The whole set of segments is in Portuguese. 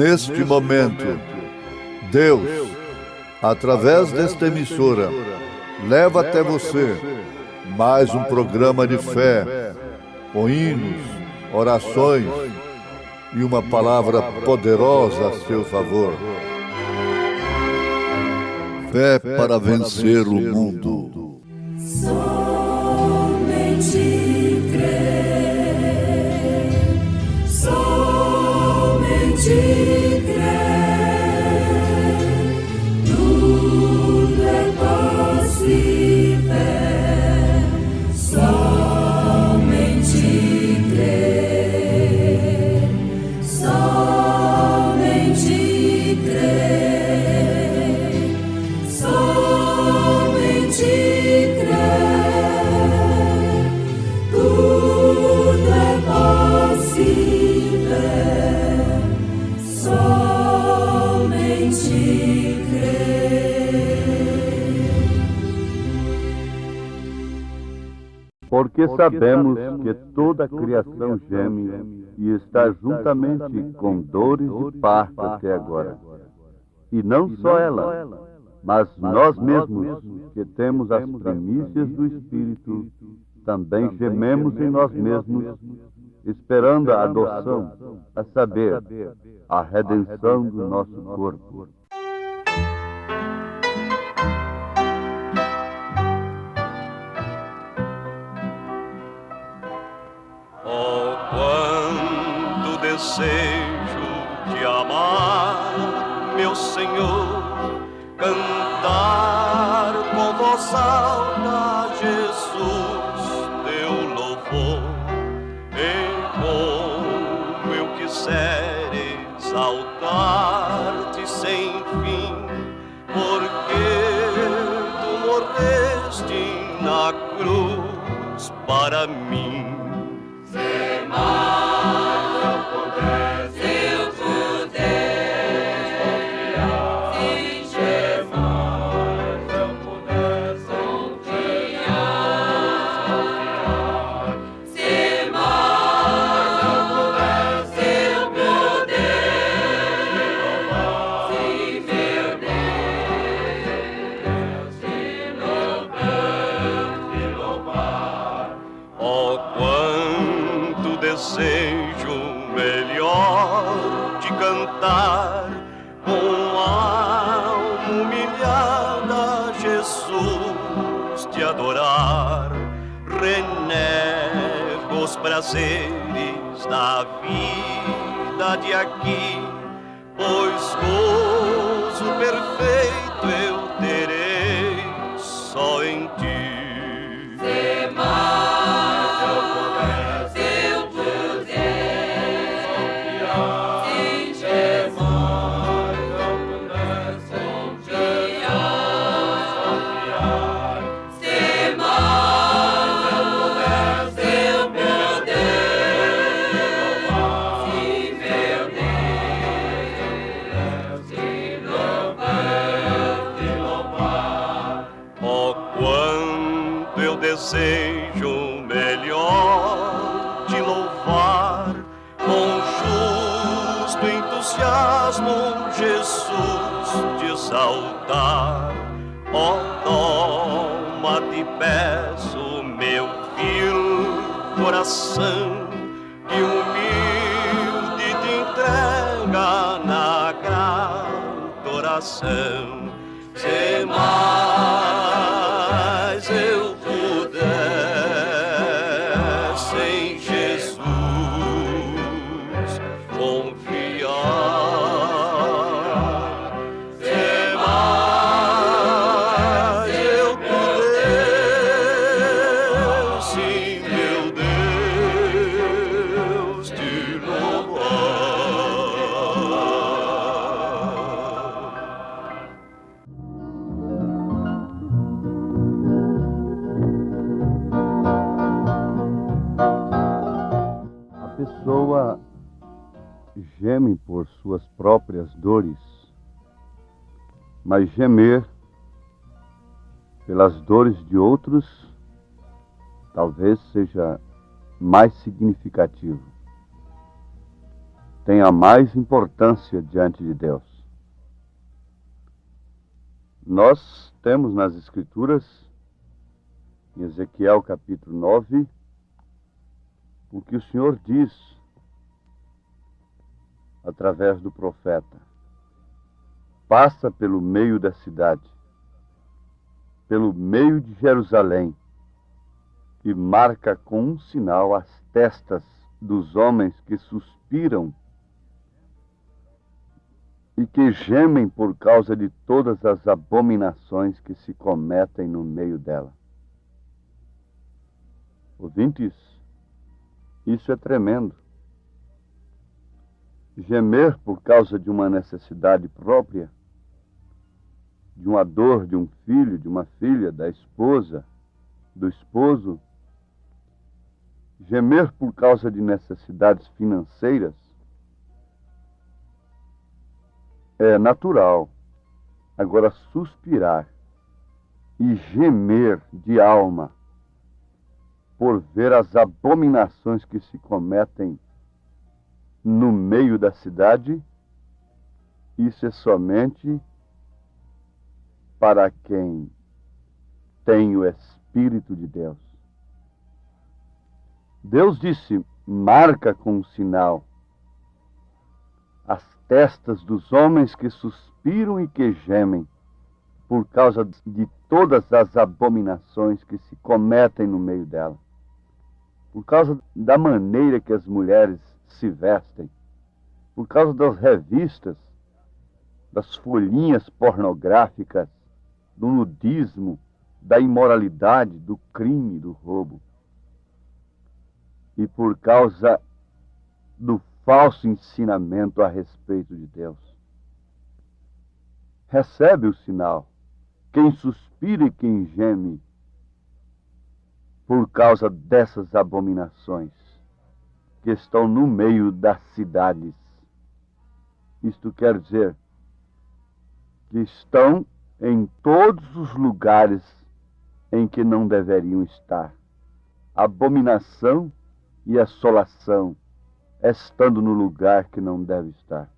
neste momento, Deus, através desta emissora, leva até você mais um programa de fé, com hinos, orações e uma palavra poderosa a seu favor. Fé para vencer o mundo. Somente crer, somente crer, tudo é possível, somente crer, somente crer, somente crer, tudo é possível, somente crer. Porque sabemos que toda a criação geme e está juntamente com dores de parto até agora. E não só ela, mas nós mesmos, que temos as primícias do Espírito, também gememos em nós mesmos, esperando a adoção, a saber, a redenção do nosso corpo. Oh, quanto desejo de amar, meu Senhor, cantar com voz alta, Jesus, teu louvor. E como eu quiser exaltar-te sem fim, porque tu morreste na cruz para mim. Oh, quanto desejo melhor de cantar com alma humilhada, Jesus, te adorar. Renego os prazeres da vida de aqui, pois gozo perfeito eu terei só em ti. Oh, quanto eu desejo melhor te louvar, com justo entusiasmo, Jesus, te exaltar. Oh, toma, te peço, meu vil coração, que humilde te entrega na grata oração. Se mais eu pudesse em Jesus confiar, se mais eu pudesse, meu Deus, te louvar. A pessoa geme por suas próprias dores, mas gemer pelas dores de outros talvez seja mais significativo. tem a mais importância diante de Deus. Nós temos nas Escrituras, em Ezequiel capítulo 9, o que o Senhor diz através do profeta. Passa pelo meio da cidade, pelo meio de Jerusalém, e marca com um sinal as testas dos homens que suspiram e que gemem por causa de todas as abominações que se cometem no meio dela. Ouvintes, isso é tremendo. Gemer por causa de uma necessidade própria, de uma dor de um filho, de uma filha, da esposa, do esposo. Gemer por causa de necessidades financeiras é natural. Agora, suspirar e gemer de alma por ver as abominações que se cometem no meio da cidade, isso é somente para quem tem o Espírito de Deus. Deus disse, marca com um sinal as testas dos homens que suspiram e que gemem por causa de todas as abominações que se cometem no meio dela. Por causa da maneira que as mulheres se vestem, por causa das revistas, das folhinhas pornográficas, do nudismo, da imoralidade, do crime, do roubo. E por causa do falso ensinamento a respeito de Deus. Recebe o sinal. Quem suspira e quem geme por causa dessas abominações que estão no meio das cidades. Isto quer dizer que estão em todos os lugares em que não deveriam estar. Abominação e assolação, estando no lugar que não deve estar.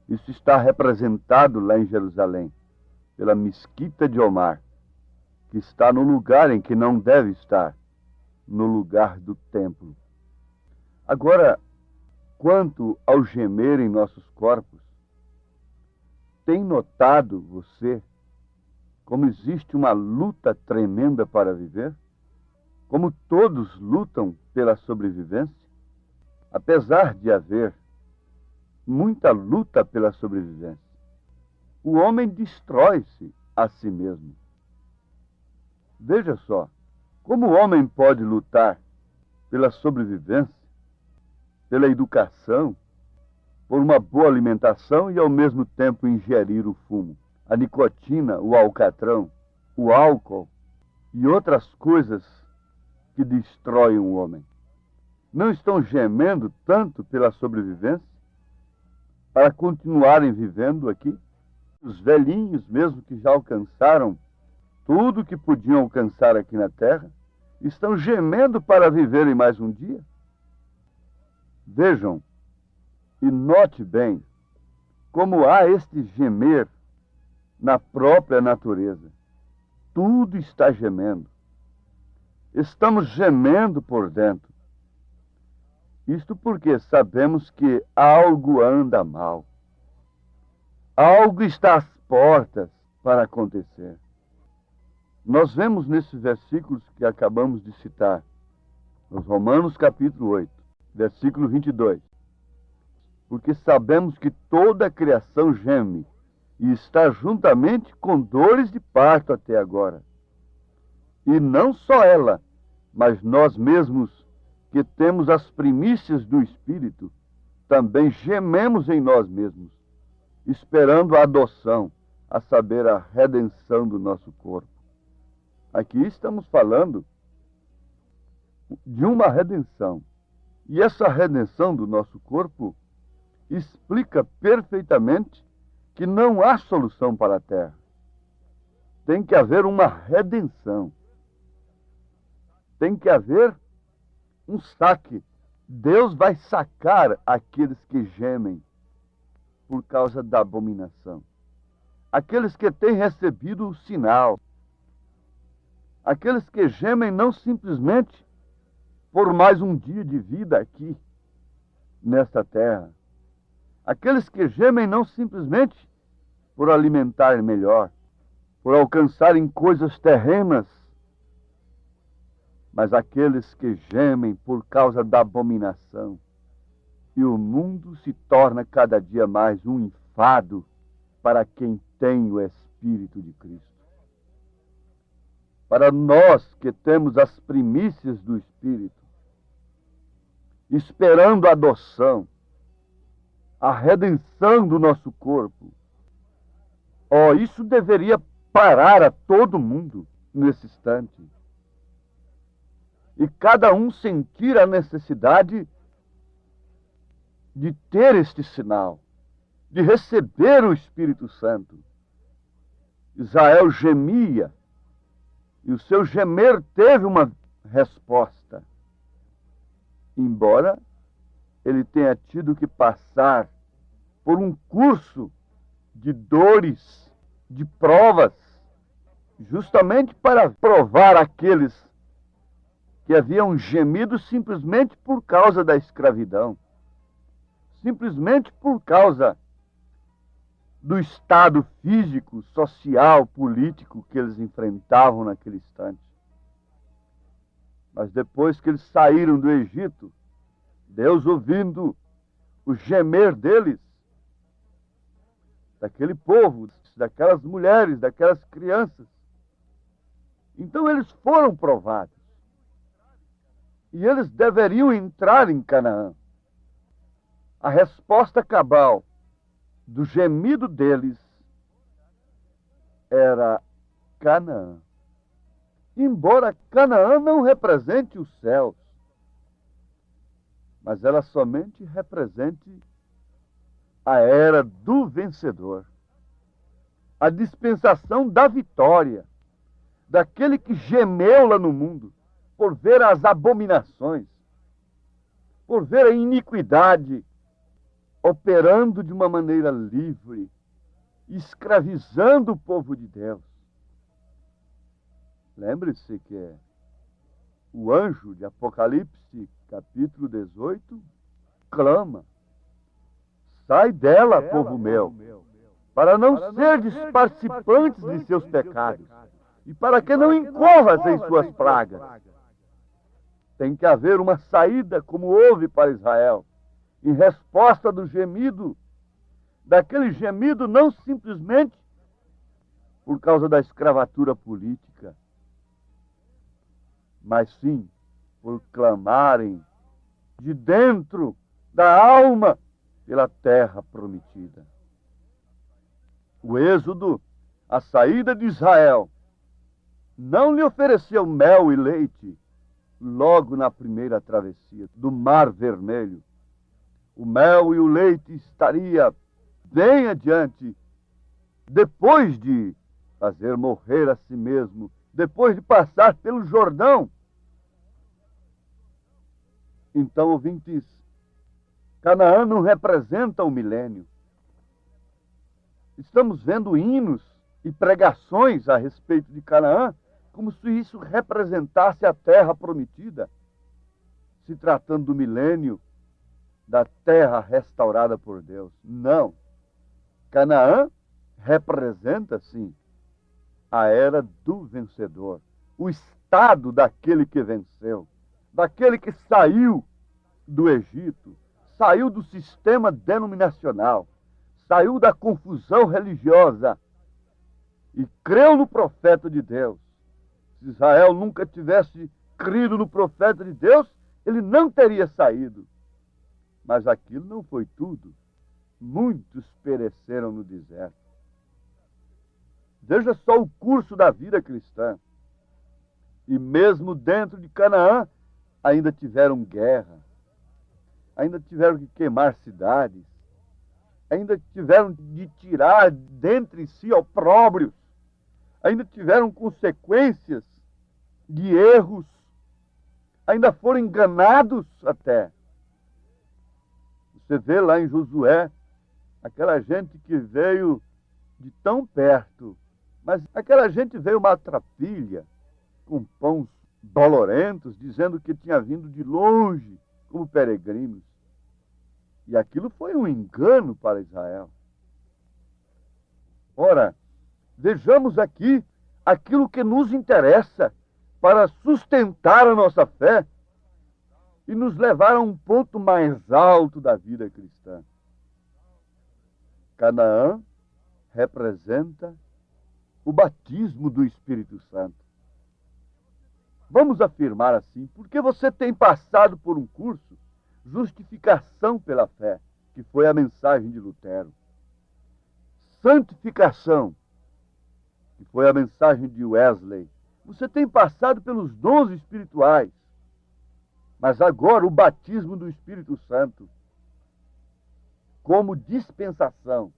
Isso está representado lá em Jerusalém, pela mesquita de Omar, que está no lugar em que não deve estar, no lugar do templo. Agora, quanto ao gemer em nossos corpos, tem notado você como existe uma luta tremenda para viver? Como todos lutam pela sobrevivência? Apesar de haver muita luta pela sobrevivência, o homem destrói-se a si mesmo. Veja só, como o homem pode lutar pela sobrevivência, pela educação, por uma boa alimentação e ao mesmo tempo ingerir o fumo, a nicotina, o alcatrão, o álcool e outras coisas que destroem o homem. Não estão gemendo tanto pela sobrevivência para continuarem vivendo aqui? Os velhinhos, mesmo que já alcançaram tudo que podiam alcançar aqui na terra, estão gemendo para viverem mais um dia? Vejam e note bem como há este gemer na própria natureza. Tudo está gemendo. Estamos gemendo por dentro. Isto porque sabemos que algo anda mal. Algo está às portas para acontecer. Nós vemos nesses versículos que acabamos de citar, nos Romanos capítulo 8, versículo 22. Porque sabemos que toda a criação geme e está juntamente com dores de parto até agora. E não só ela, mas nós mesmos, que temos as primícias do Espírito, também gememos em nós mesmos, esperando a adoção, a saber, a redenção do nosso corpo. Aqui estamos falando de uma redenção. E essa redenção do nosso corpo explica perfeitamente que não há solução para a terra. Tem que haver uma redenção. Tem que haver um saque Deus vai sacar aqueles que gemem por causa da abominação. Aqueles que têm recebido o sinal. Aqueles que gemem não simplesmente por mais um dia de vida aqui, nesta terra. Aqueles que gemem não simplesmente por alimentar melhor, por alcançarem coisas terrenas, mas aqueles que gemem por causa da abominação. E o mundo se torna cada dia mais um enfado para quem tem o Espírito de Cristo. Para nós que temos as primícias do Espírito, esperando a adoção, a redenção do nosso corpo, isso deveria parar a todo mundo nesse instante. E cada um sentir a necessidade de ter este sinal, de receber o Espírito Santo. Israel gemia, e o seu gemer teve uma resposta. Embora ele tenha tido que passar por um curso de dores, de provas, justamente para provar aqueles que haviam gemido simplesmente por causa da escravidão, simplesmente por causa do estado físico, social, político que eles enfrentavam naquele instante. Mas depois que eles saíram do Egito, Deus, ouvindo o gemer deles, daquele povo, daquelas mulheres, daquelas crianças, então eles foram provados. E eles deveriam entrar em Canaã. A resposta cabal do gemido deles era Canaã. Embora Canaã não represente os céus, mas ela somente represente a era do vencedor, a dispensação da vitória, daquele que gemeu lá no mundo, por ver as abominações, por ver a iniquidade operando de uma maneira livre, escravizando o povo de Deus. Lembre-se que o anjo de Apocalipse, capítulo 18, clama: sai dela, povo meu, para não seres participantes de seus pecados, e para que não incorras em suas pragas. Tem que haver uma saída, como houve para Israel, em resposta do gemido, daquele gemido não simplesmente por causa da escravatura política, mas sim por clamarem de dentro da alma pela terra prometida. O êxodo, a saída de Israel, não lhe ofereceu mel e leite logo na primeira travessia do Mar Vermelho. O mel e o leite estaria bem adiante, depois de fazer morrer a si mesmo, depois de passar pelo Jordão. Então, ouvintes, Canaã não representa o milênio. Estamos vendo hinos e pregações a respeito de Canaã como se isso representasse a terra prometida, se tratando do milênio, da terra restaurada por Deus. Não. Canaã representa, sim, a era do vencedor, o estado daquele que venceu, daquele que saiu do Egito, saiu do sistema denominacional, saiu da confusão religiosa e creu no profeta de Deus. Se Israel nunca tivesse crido no profeta de Deus, ele não teria saído. Mas aquilo não foi tudo. Muitos pereceram no deserto. Veja só o curso da vida cristã. E mesmo dentro de Canaã, ainda tiveram guerra. Ainda tiveram que queimar cidades. Ainda tiveram de tirar dentre si opróbrios. Ainda tiveram consequências de erros. Ainda foram enganados até Você vê lá em Josué, aquela gente que veio de tão perto, mas aquela gente veio uma trapilha, com pães dolorentos, dizendo que tinha vindo de longe, como peregrinos. E aquilo foi um engano para Israel. Ora, vejamos aqui aquilo que nos interessa para sustentar a nossa fé e nos levar a um ponto mais alto da vida cristã. Canaã representa o batismo do Espírito Santo. Vamos afirmar assim, porque você tem passado por um curso, justificação pela fé, que foi a mensagem de Lutero. Santificação, que foi a mensagem de Wesley. Você tem passado pelos dons espirituais, mas agora o batismo do Espírito Santo, como dispensação,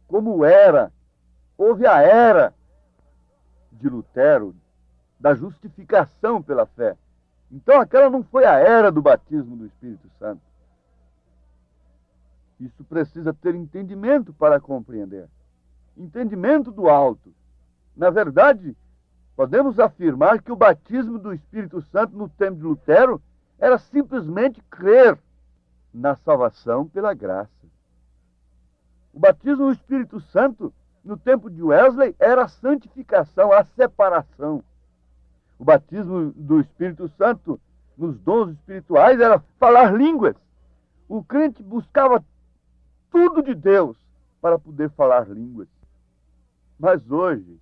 como era, houve a era de Lutero, da justificação pela fé. Então aquela não foi a era do batismo do Espírito Santo. Isso precisa ter entendimento para compreender. Entendimento do alto. Na verdade, podemos afirmar que o batismo do Espírito Santo no tempo de Lutero era simplesmente crer na salvação pela graça. O batismo do Espírito Santo no tempo de Wesley era a santificação, a separação. O batismo do Espírito Santo nos dons espirituais era falar línguas. O crente buscava tudo de Deus para poder falar línguas. Mas hoje,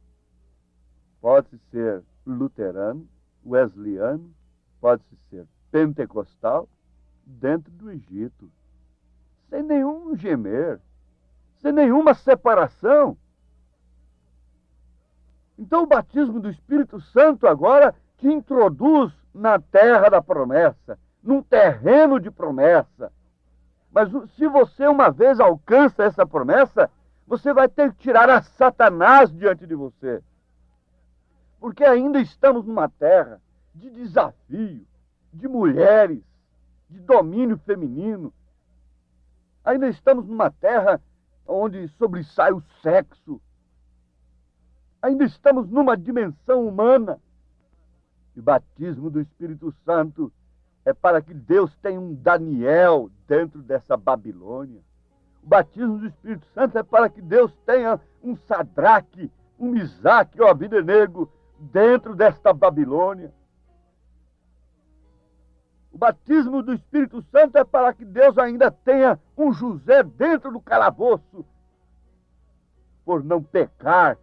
pode-se ser luterano, wesleyano, pode-se ser pentecostal, dentro do Egito, sem nenhum gemer, sem nenhuma separação. Então o batismo do Espírito Santo agora te introduz na terra da promessa, num terreno de promessa. Mas se você uma vez alcança essa promessa, você vai ter que tirar a Satanás diante de você. Porque ainda estamos numa terra de desafio, de mulheres, de domínio feminino. Ainda estamos numa terra onde sobressai o sexo. Ainda estamos numa dimensão humana. O batismo do Espírito Santo é para que Deus tenha um Daniel dentro dessa Babilônia. O batismo do Espírito Santo é para que Deus tenha um Sadraque, um Misaque e um Abdenego dentro desta Babilônia. O batismo do Espírito Santo é para que Deus ainda tenha um José dentro do calabouço, por não pecar,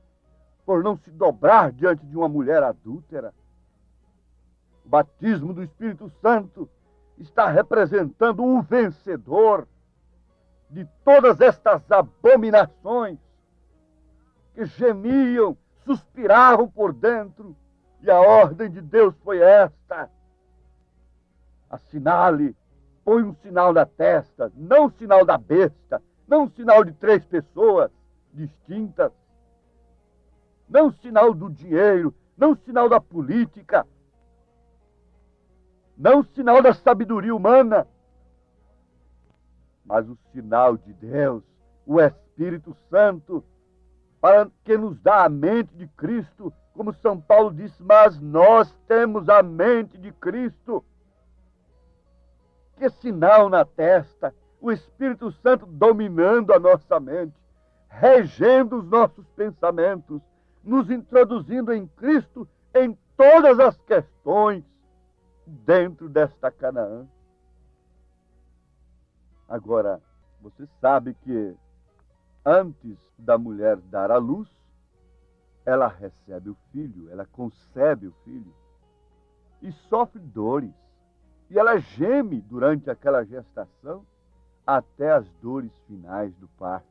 por não se dobrar diante de uma mulher adúltera. O batismo do Espírito Santo está representando um vencedor de todas estas abominações que gemiam, suspiravam por dentro, e a ordem de Deus foi esta: assinale, põe um sinal na testa, não o sinal da besta, não o sinal de 3 pessoas distintas, não o sinal do dinheiro, não o sinal da política, não o sinal da sabedoria humana, mas o sinal de Deus, o Espírito Santo, para que nos dá a mente de Cristo, como São Paulo disse, mas nós temos a mente de Cristo. Que sinal na testa, o Espírito Santo dominando a nossa mente, regendo os nossos pensamentos, nos introduzindo em Cristo em todas as questões dentro desta Canaã. Agora, você sabe que antes da mulher dar à luz, ela recebe o filho, ela concebe o filho e sofre dores. E ela geme durante aquela gestação até as dores finais do parto.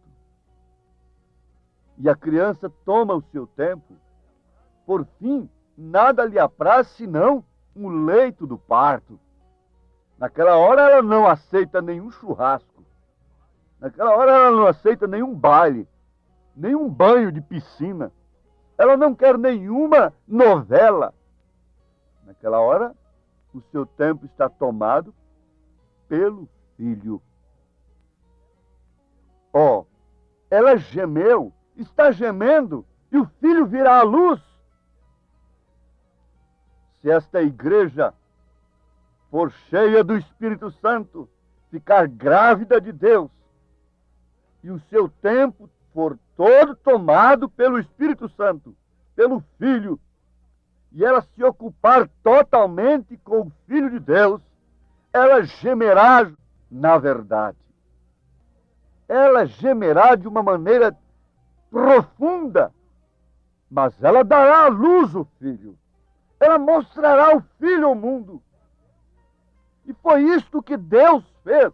E a criança toma o seu tempo. Por fim, nada lhe apraz senão um leito do parto. Naquela hora ela não aceita nenhum churrasco. Naquela hora ela não aceita nenhum baile, nenhum banho de piscina. Ela não quer nenhuma novela. Naquela hora, o seu tempo está tomado pelo filho. Oh, ela gemeu, está gemendo, e o filho virá à luz. Se esta igreja for cheia do Espírito Santo, ficar grávida de Deus, e o seu tempo for todo tomado pelo Espírito Santo, pelo Filho, e ela se ocupar totalmente com o Filho de Deus, ela gemerá na verdade. Ela gemerá de uma maneira profunda, mas ela dará à luz o Filho. Ela mostrará o Filho ao mundo. E foi isto que Deus fez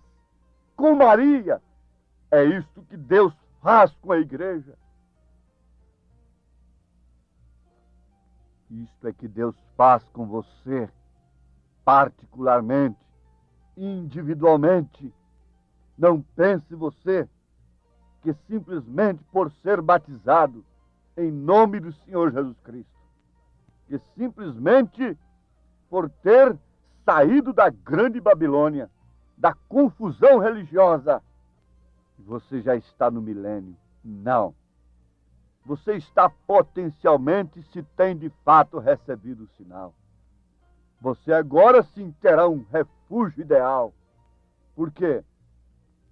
com Maria. É isto que Deus faz com a igreja. Isto é que Deus faz com você, particularmente, individualmente. Não pense você que simplesmente por ser batizado em nome do Senhor Jesus Cristo, que simplesmente por ter saído da grande Babilônia, da confusão religiosa, você já está no milênio. Não. Você está potencialmente, se tem de fato recebido o sinal. Você agora sim terá um refúgio ideal. Por quê?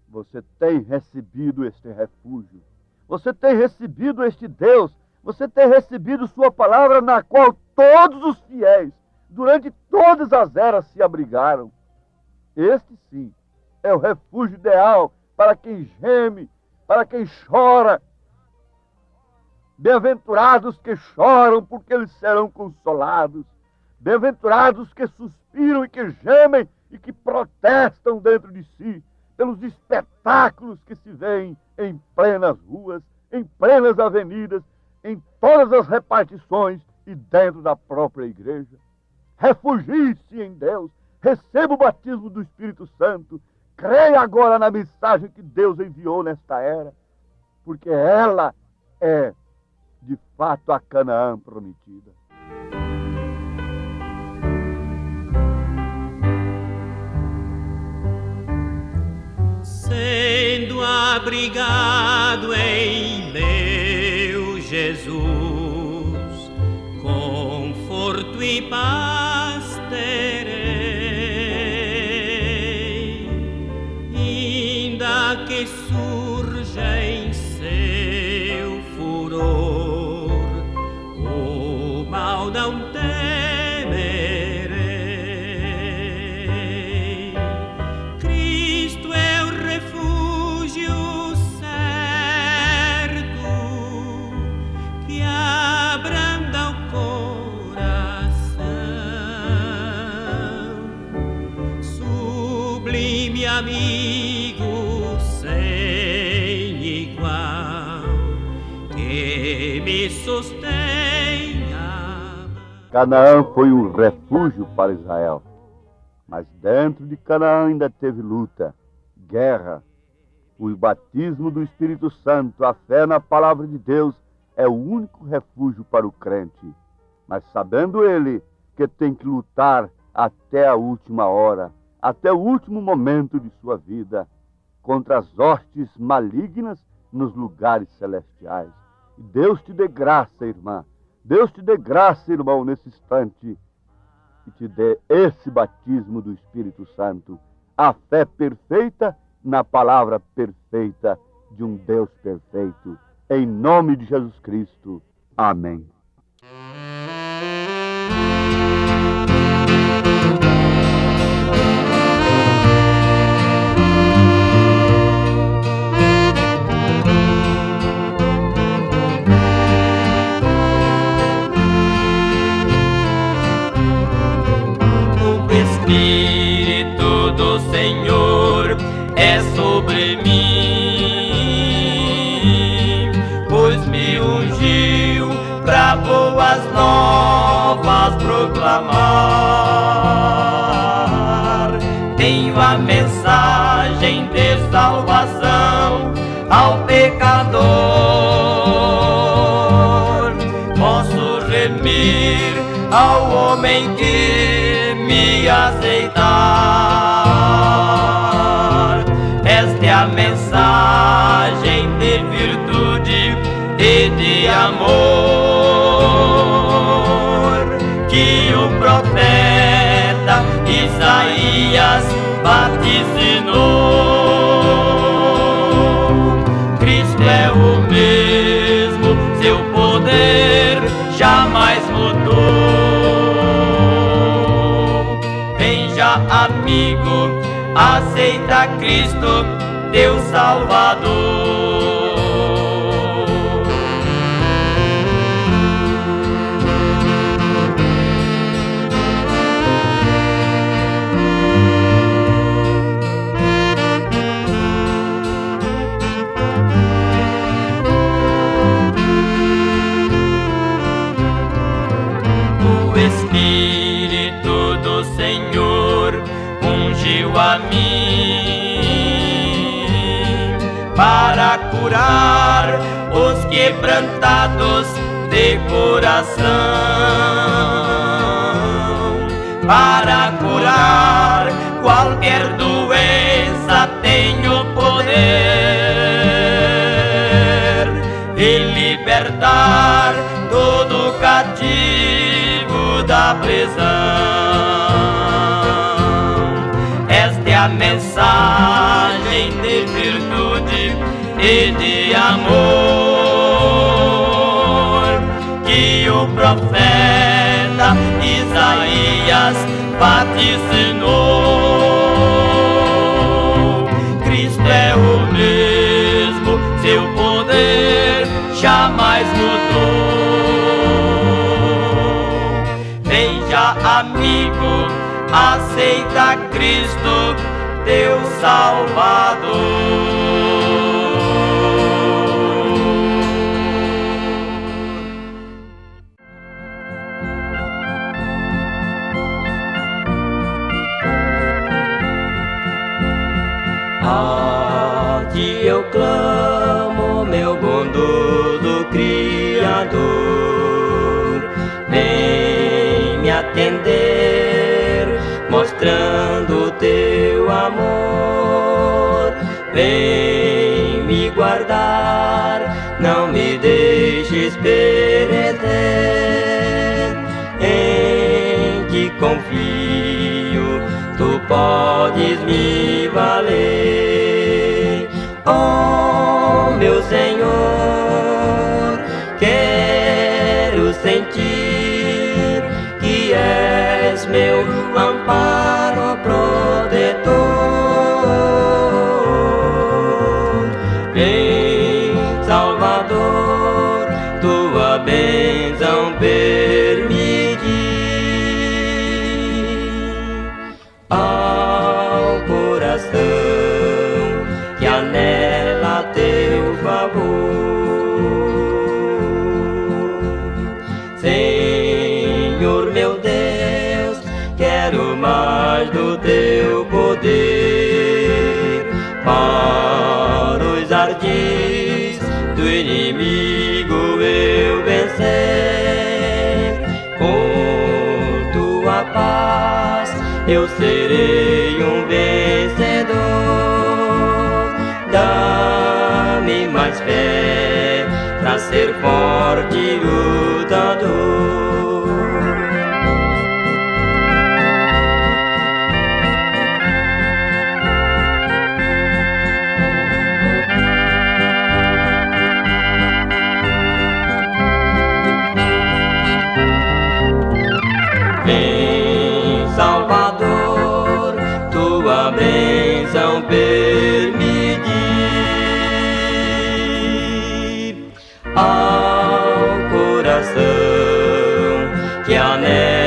Você tem recebido este refúgio. Você tem recebido este Deus. Você tem recebido sua palavra, na qual todos os fiéis, durante todas as eras, se abrigaram. Este sim é o refúgio ideal para quem geme, para quem chora. Bem-aventurados que choram, porque eles serão consolados. Bem-aventurados que suspiram e que gemem e que protestam dentro de si pelos espetáculos que se veem em plenas ruas, em plenas avenidas, em todas as repartições e dentro da própria igreja. Refugie-se em Deus, receba o batismo do Espírito Santo, creia agora na mensagem que Deus enviou nesta era, porque ela é, de fato, a Canaã prometida. Sendo abrigado em meu Jesus, conforto e paz terei, ainda que surja em seu furor o mal não temerei. Cristo é o refúgio certo que abranda o coração, sublime amigo sem igual, que me sustenha. Canaã foi um refúgio para Israel, mas dentro de Canaã ainda teve luta, guerra. O batismo do Espírito Santo, a fé na palavra de Deus, é o único refúgio para o crente. Mas sabendo ele que tem que lutar até a última hora, até o último momento de sua vida, contra as hostes malignas nos lugares celestiais. E Deus te dê graça, irmã. Deus te dê graça, irmão, nesse instante, e te dê esse batismo do Espírito Santo, a fé perfeita na palavra perfeita de um Deus perfeito. Em nome de Jesus Cristo. Amém. O Espírito do Senhor é sobre mim, pois me ungiu pra boas novas proclamar. Tenho a mensagem de salvação ao pecador. Posso remir ao homem que me aceitar. Esta é a mensagem de virtude e de amor, que o profeta Isaías vaticinou. Cristo é o mesmo, seu poder jamais mudou. Vem já, amigo, aceita Cristo, teu Salvador. O Espírito do Senhor ungiu a mim para curar os quebrantados de coração, para curar qualquer doença tenho poder e libertar todo cativo da prisão. Esta é a mensagem de virtude e de amor que o profeta Isaías vaticinou. Cristo é o mesmo, seu poder jamais mudou. Vem já, amigo, aceita Cristo, teu Salvador. A ti eu clamo, meu bondoso Criador, vem me atender, mostrando o teu amor. Vem me guardar, não me deixes perecer. Em ti confio, tu podes me valer. Oh, meu Senhor, quero sentir que és meu amparo protetor. Vem, Salvador, tua bênção permitir ao coração que anela teu favor. Senhor meu Deus, quero mais do teu poder para os ardis do inimigo eu vencer. Com tua paz eu serei um vencedor. Dá-me mais fé pra ser forte e lutador. Vem, Salvador, tua bênção permitir ao coração que anela